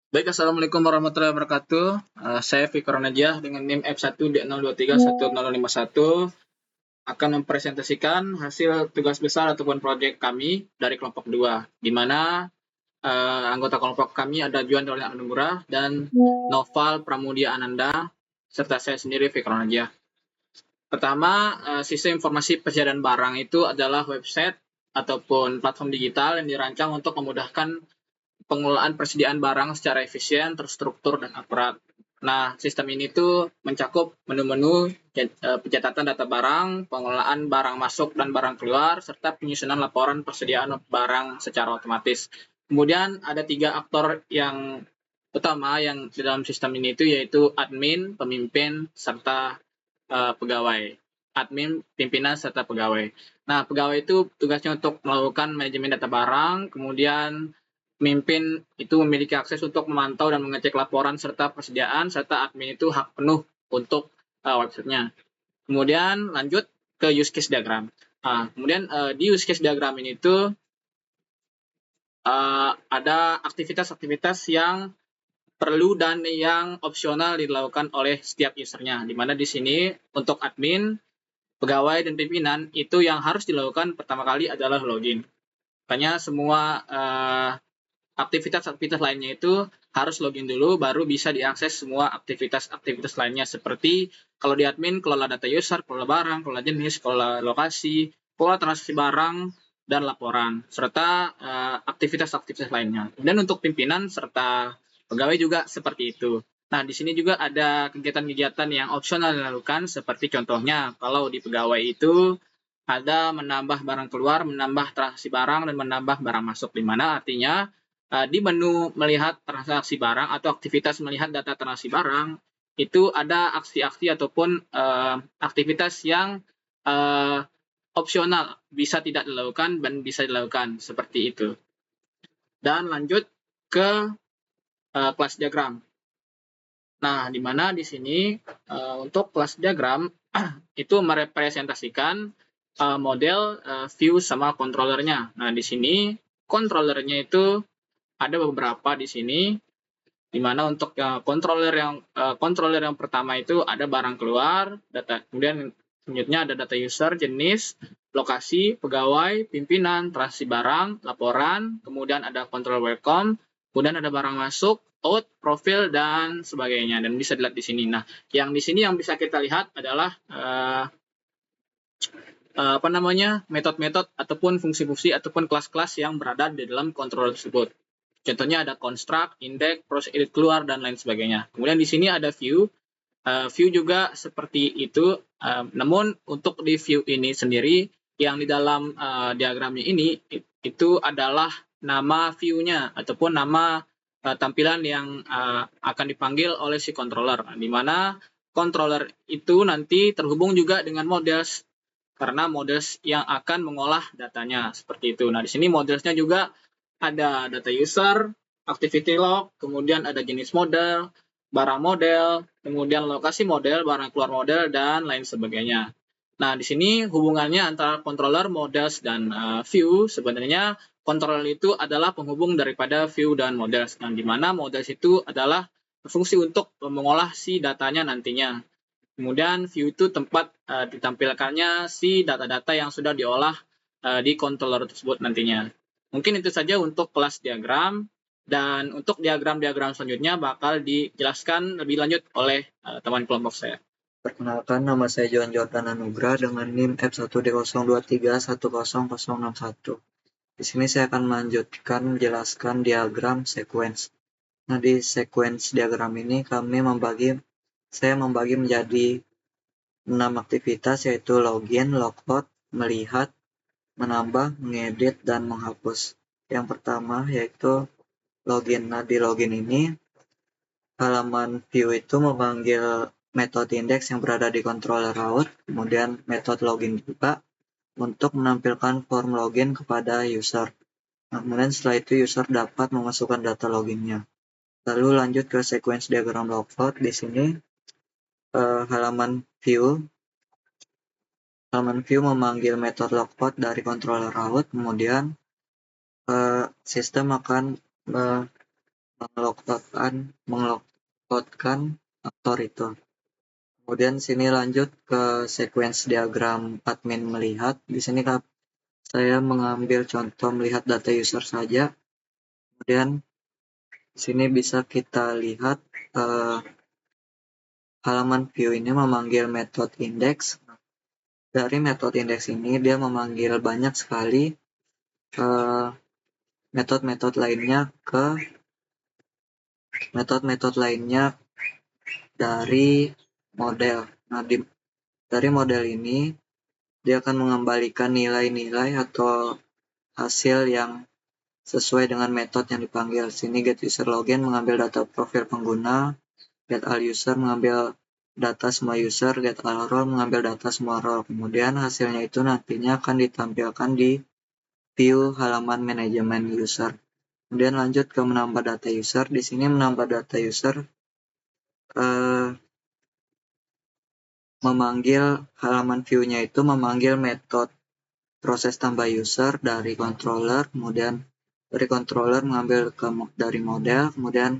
Baik, Assalamualaikum warahmatullahi wabarakatuh. Saya Fikar Najah dengan NIM F1D0231051 akan mempresentasikan hasil tugas besar ataupun proyek kami dari kelompok 2, di mana anggota kelompok kami ada Juan Dolian Anugura dan Noval Pramudia Ananda, serta saya sendiri Fikar Najah. Pertama, sistem informasi persediaan barang itu adalah website ataupun platform digital yang dirancang untuk memudahkan pengelolaan persediaan barang secara efisien, terstruktur, dan akurat. Nah, sistem ini tuh mencakup menu-menu pencatatan data barang, pengelolaan barang masuk dan barang keluar, serta penyusunan laporan persediaan barang secara otomatis. Kemudian ada 3 aktor yang utama yang di dalam sistem ini itu yaitu admin, pemimpin, serta pegawai. Admin, pimpinan, serta pegawai. Nah, pegawai itu tugasnya untuk melakukan manajemen data barang, kemudian pemimpin itu memiliki akses untuk memantau dan mengecek laporan serta persediaan, serta admin itu hak penuh untuk websitenya. Kemudian lanjut ke use case diagram. Kemudian di use case diagram ini tuh ada aktivitas-aktivitas yang perlu dan yang opsional dilakukan oleh setiap usernya. Di mana di sini untuk admin, pegawai, dan pimpinan itu yang harus dilakukan pertama kali adalah login. Makanya semua aktivitas-aktivitas lainnya itu harus login dulu, baru bisa diakses semua aktivitas-aktivitas lainnya seperti kalau di admin, kelola data user, kelola barang, kelola jenis, kelola lokasi, kelola transaksi barang, dan laporan, serta aktivitas-aktivitas lainnya. Dan untuk pimpinan serta pegawai juga seperti itu. Nah, di sini juga ada kegiatan-kegiatan yang opsional dilakukan, seperti contohnya kalau di pegawai itu ada menambah barang keluar, menambah transaksi barang, dan menambah barang masuk, di mana artinya di menu melihat transaksi barang atau aktivitas melihat data transaksi barang, itu ada aksi-aksi ataupun aktivitas yang opsional, bisa tidak dilakukan dan bisa dilakukan, seperti itu. Dan lanjut ke kelas diagram. Nah, di mana di sini untuk kelas diagram itu merepresentasikan model view sama controllernya. Nah, di sini controllernya itu ada beberapa di sini, di mana untuk controller yang pertama itu ada barang keluar, data, kemudian selanjutnya ada data user, jenis, lokasi, pegawai, pimpinan, transaksi barang, laporan, kemudian ada control welcome, kemudian ada barang masuk, out, profil, dan sebagainya, dan bisa dilihat di sini. Nah, yang di sini yang bisa kita lihat adalah metode-metode ataupun fungsi-fungsi ataupun kelas-kelas yang berada di dalam controller tersebut. Contohnya ada construct, index, proses edit keluar, dan lain sebagainya. Kemudian di sini ada view. View juga seperti itu, namun untuk di view ini sendiri, yang di dalam diagramnya ini, itu adalah nama view-nya, ataupun nama tampilan yang akan dipanggil oleh si controller, di mana controller itu nanti terhubung juga dengan models, karena models yang akan mengolah datanya, seperti itu. Nah, di sini modelsnya juga ada data user, activity log, kemudian ada jenis model, barang model, kemudian lokasi model, barang keluar model, dan lain sebagainya. Nah, di sini hubungannya antara controller, models, dan view, sebenarnya controller itu adalah penghubung daripada view dan models, yang dimana models itu adalah berfungsi untuk mengolah si datanya nantinya. Kemudian view itu tempat ditampilkannya si data-data yang sudah diolah di controller tersebut nantinya. Mungkin itu saja untuk kelas diagram, dan untuk diagram-diagram selanjutnya bakal dijelaskan lebih lanjut oleh teman kelompok saya. Perkenalkan, nama saya Johan Jordan Anugrah dengan NIM F1D023100061. Di sini saya akan melanjutkan menjelaskan diagram sequence. Nah, di sequence diagram ini saya membagi menjadi 6 aktivitas, yaitu login, logout, melihat, menambah, mengedit, dan menghapus. Yang pertama yaitu login. Nah, di login ini halaman view itu memanggil metode index yang berada di controller route, kemudian metode login juga untuk menampilkan form login kepada user. Nah, kemudian setelah itu user dapat memasukkan data loginnya. Lalu lanjut ke sequence diagram logout. Di sini halaman view memanggil metode logout dari controller route, kemudian sistem akan menglogotkan aktor itu. Kemudian sini lanjut ke sequence diagram admin melihat. Di sini saya mengambil contoh melihat data user saja. Kemudian di sini bisa kita lihat halaman view ini memanggil metode index. Dari metode index ini dia memanggil banyak sekali metode-metode lainnya dari model. Nah, dari model ini dia akan mengembalikan nilai-nilai atau hasil yang sesuai dengan metode yang dipanggil. Sini get user login mengambil data profil pengguna, get all user mengambil data semua user, get all role mengambil data semua role. Kemudian hasilnya itu nantinya akan ditampilkan di view halaman manajemen user. Kemudian lanjut ke menambah data user. Di sini menambah data user memanggil halaman view-nya itu memanggil metode proses tambah user dari controller, kemudian dari controller mengambil dari model, kemudian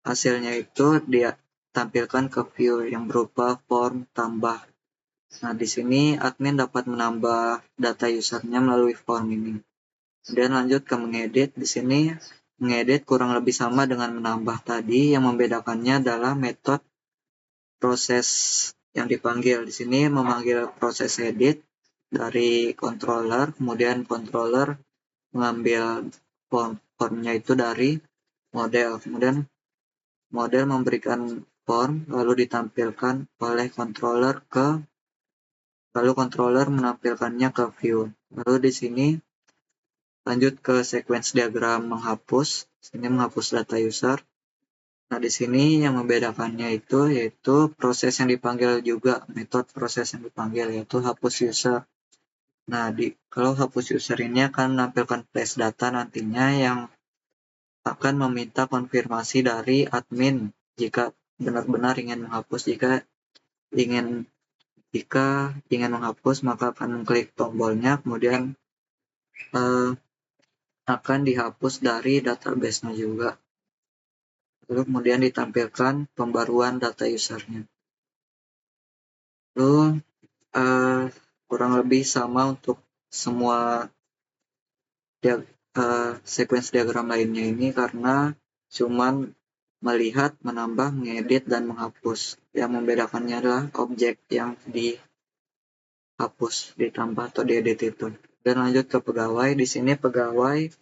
hasilnya itu dia tampilkan ke view yang berupa form tambah. Nah, di sini admin dapat menambah data usernya melalui form ini. Kemudian lanjut ke mengedit. Di sini mengedit kurang lebih sama dengan menambah tadi, yang membedakannya adalah metode proses yang dipanggil. Di sini memanggil proses edit dari controller, kemudian controller mengambil formnya itu dari model. Kemudian model memberikan form, lalu ditampilkan oleh controller lalu controller menampilkannya ke view. Lalu di sini lanjut ke sequence diagram menghapus. Sini menghapus data user. Nah, di sini yang membedakannya itu yaitu proses yang dipanggil juga, metode proses yang dipanggil yaitu hapus user. Nah, kalau hapus user ini akan menampilkan flash data nantinya yang akan meminta konfirmasi dari admin jika benar-benar ingin menghapus. Jika ingin menghapus, maka akan mengklik tombolnya, kemudian akan dihapus dari database-nya juga. Lalu kemudian ditampilkan pembaruan data usernya. Lalu kurang lebih sama untuk semua sequence diagram lainnya ini karena cuman melihat, menambah, mengedit, dan menghapus. Yang membedakannya adalah objek yang dihapus, ditambah, atau diedit itu. Dan lanjut ke pegawai. Di sini pegawai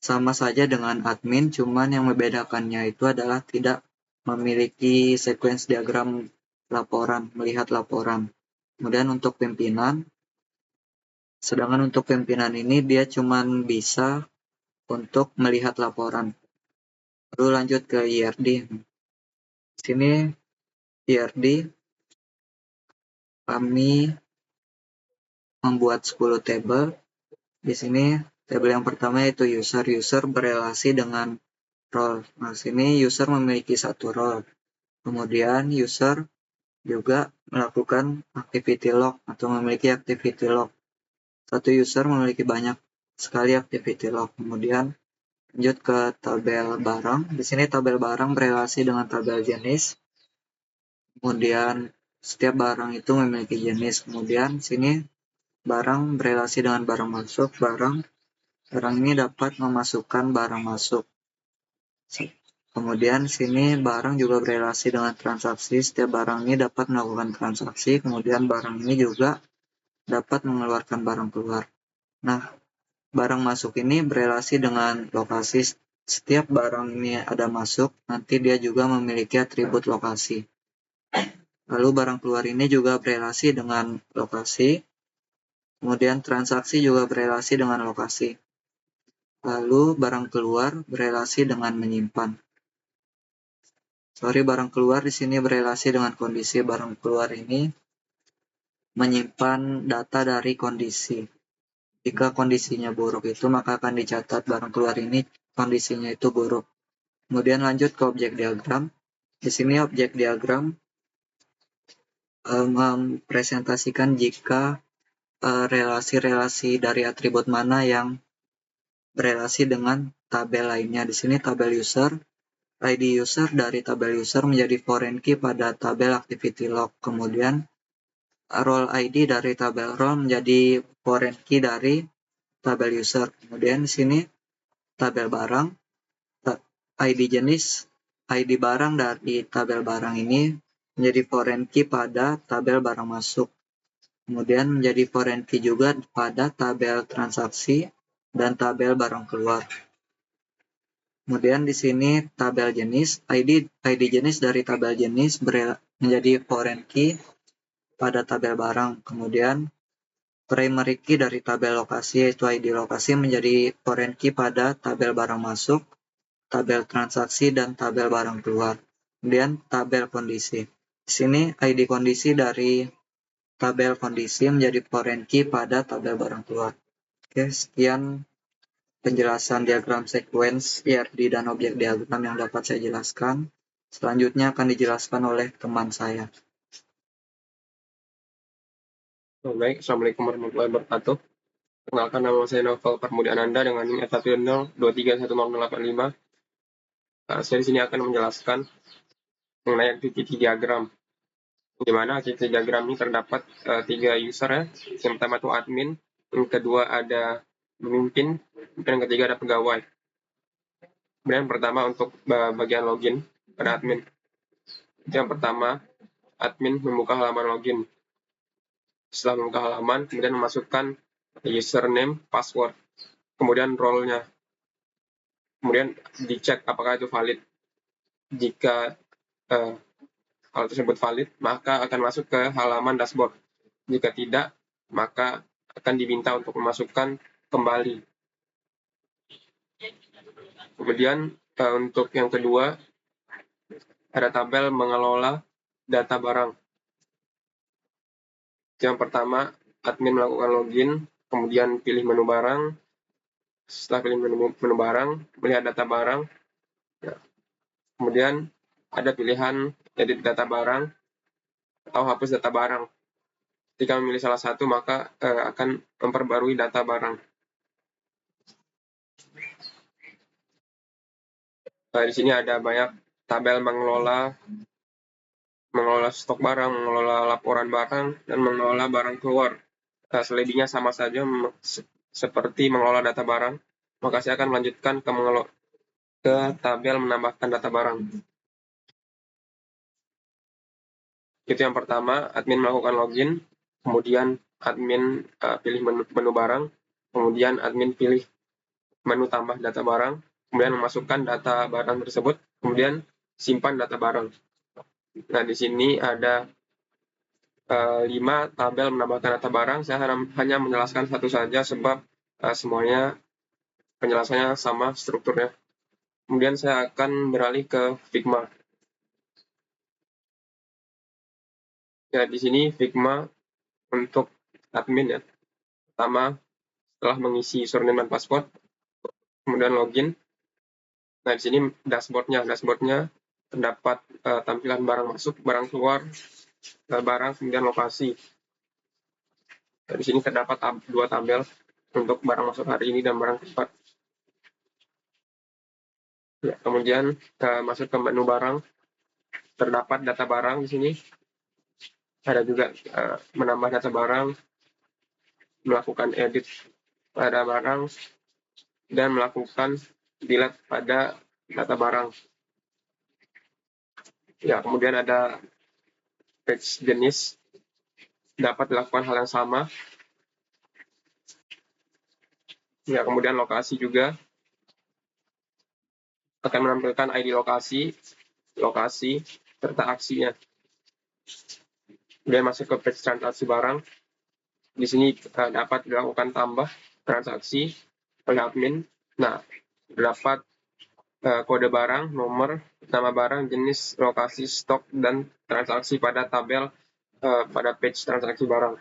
sama saja dengan admin, cuman yang membedakannya itu adalah tidak memiliki sequence diagram laporan, melihat laporan. Kemudian untuk pimpinan, sedangkan untuk pimpinan ini dia cuman bisa untuk melihat laporan. Lalu lanjut ke IRD. Di sini IRD kami membuat 10 tabel. Di sini tabel yang pertama yaitu user. User berelasi dengan role. Nah, sini user memiliki satu role. Kemudian user juga melakukan activity log atau memiliki activity log. Satu user memiliki banyak sekali activity log. Kemudian lanjut ke tabel barang. Di sini tabel barang berelasi dengan tabel jenis. Kemudian setiap barang itu memiliki jenis. Kemudian sini barang berelasi dengan barang masuk. Barang ini dapat memasukkan barang masuk. Kemudian sini barang juga berelasi dengan transaksi. Setiap barang ini dapat melakukan transaksi. Kemudian barang ini juga dapat mengeluarkan barang keluar. Nah, barang masuk ini berelasi dengan lokasi. Setiap barang ini ada masuk, nanti dia juga memiliki atribut lokasi. Lalu barang keluar ini juga berelasi dengan lokasi. Kemudian transaksi juga berelasi dengan lokasi. Lalu barang keluar berelasi dengan menyimpan. Barang keluar di sini berelasi dengan kondisi. Barang keluar ini menyimpan data dari kondisi. Jika kondisinya buruk itu, maka akan dicatat barang keluar ini kondisinya itu buruk. Kemudian lanjut ke objek diagram. Di sini objek diagram mempresentasikan jika relasi-relasi dari atribut mana yang berelasi dengan tabel lainnya. Di sini tabel user, ID user dari tabel user menjadi foreign key pada tabel activity log. Kemudian role ID dari tabel role menjadi foreign key dari tabel user. Kemudian di sini tabel barang, ID jenis, ID barang dari tabel barang ini menjadi foreign key pada tabel barang masuk. Kemudian menjadi foreign key juga pada tabel transaksi dan tabel barang keluar. Kemudian di sini tabel jenis, ID jenis dari tabel jenis menjadi foreign key pada tabel barang. Kemudian primary key dari tabel lokasi yaitu ID lokasi menjadi foreign key pada tabel barang masuk, tabel transaksi, dan tabel barang keluar. Kemudian tabel kondisi. Di sini ID kondisi dari tabel kondisi menjadi foreign key pada tabel barang keluar. Oke, sekian penjelasan diagram sequence, IRD, dan objek diagram yang dapat saya jelaskan. Selanjutnya akan dijelaskan oleh teman saya. Baik, Assalamualaikum warahmatullahi wabarakatuh. Perkenalkan, nama saya Novel Permudian Anda dengan NIM 110231085. Saya di sini akan menjelaskan mengenai activity diagram. Di mana activity diagram ini terdapat 3 user ya. Yang pertama itu admin, yang kedua ada pemimpin, dan yang ketiga ada pegawai. Kemudian yang pertama untuk bagian login pada admin. Yang pertama, admin membuka halaman login. Setelah membuka halaman, kemudian memasukkan username, password, kemudian role-nya. Kemudian dicek apakah itu valid. Jika hal tersebut valid, maka akan masuk ke halaman dashboard. Jika tidak, maka akan diminta untuk memasukkan kembali. Kemudian untuk yang kedua, ada tabel mengelola data barang. Yang pertama, admin melakukan login, kemudian pilih menu barang. Setelah pilih menu barang, melihat data barang. Kemudian ada pilihan edit data barang atau hapus data barang. Jika memilih salah satu, maka akan memperbarui data barang. Di sini ada banyak tabel mengelola stok barang, mengelola laporan barang, dan mengelola barang keluar. Selebihnya sama saja seperti mengelola data barang. Maka saya akan melanjutkan ke tabel menambahkan data barang. Itu yang pertama, admin melakukan login, kemudian admin pilih menu barang, kemudian admin pilih menu tambah data barang, kemudian memasukkan data barang tersebut, kemudian simpan data barang. Nah, di sini ada 5 tabel menambahkan data barang. Saya hanya menjelaskan satu saja sebab semuanya penjelasannya sama strukturnya. Kemudian saya akan beralih ke Figma. Ya, di sini Figma untuk admin ya. Pertama, setelah mengisi username dan password, kemudian login. Nah, di sini dashboardnya terdapat tampilan barang masuk, barang keluar, barang, kemudian lokasi. Nah, di sini terdapat 2 tabel untuk barang masuk hari ini dan barang keluar. Ya, kemudian masuk ke menu barang, terdapat data barang di sini. Ada juga menambah data barang, melakukan edit pada barang, dan melakukan delete pada data barang. Ya, kemudian ada page jenis, dapat dilakukan hal yang sama. Ya, kemudian lokasi juga akan menampilkan ID lokasi, serta aksinya. Kemudian masuk ke page transaksi barang. Di sini dapat dilakukan tambah transaksi oleh admin. Nah, dapat kode barang, nomor, nama barang, jenis, lokasi, stok, dan transaksi pada tabel pada page transaksi barang.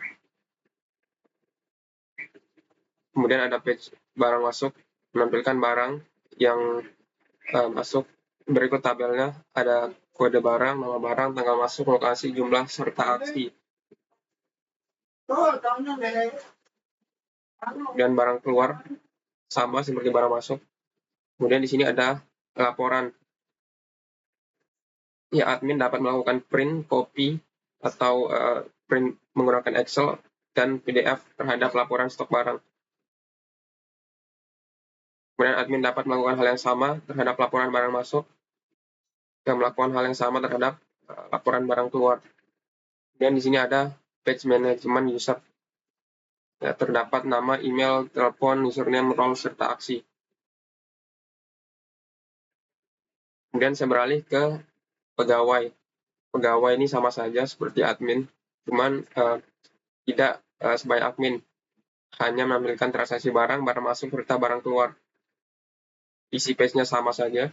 Kemudian ada page barang masuk, menampilkan barang yang masuk. Berikut tabelnya ada kode barang, nama barang, tanggal masuk, lokasi, jumlah, serta aksi. Dan barang keluar sama seperti barang masuk. Kemudian di sini ada laporan. Ya, admin dapat melakukan print, copy, atau print menggunakan Excel dan PDF terhadap laporan stok barang. Kemudian admin dapat melakukan hal yang sama terhadap laporan barang masuk dan melakukan hal yang sama terhadap laporan barang keluar. Dan di sini ada page management user. Ya, terdapat nama, email, telepon, username, role, serta aksi. Kemudian saya beralih ke pegawai. Pegawai ini sama saja seperti admin, cuman tidak sebagai admin, hanya menampilkan transaksi barang, barang masuk, serta barang keluar. Isi page-nya sama saja,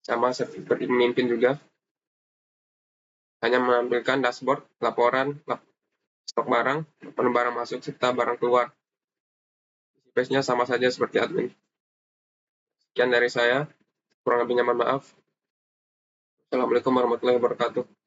sama seperti pemimpin juga, hanya menampilkan dashboard, laporan, stok barang, barang masuk, serta barang keluar. Isi page-nya sama saja seperti admin. Sekian dari saya, kurang lebihnya mohon maaf. Assalamualaikum warahmatullahi wabarakatuh.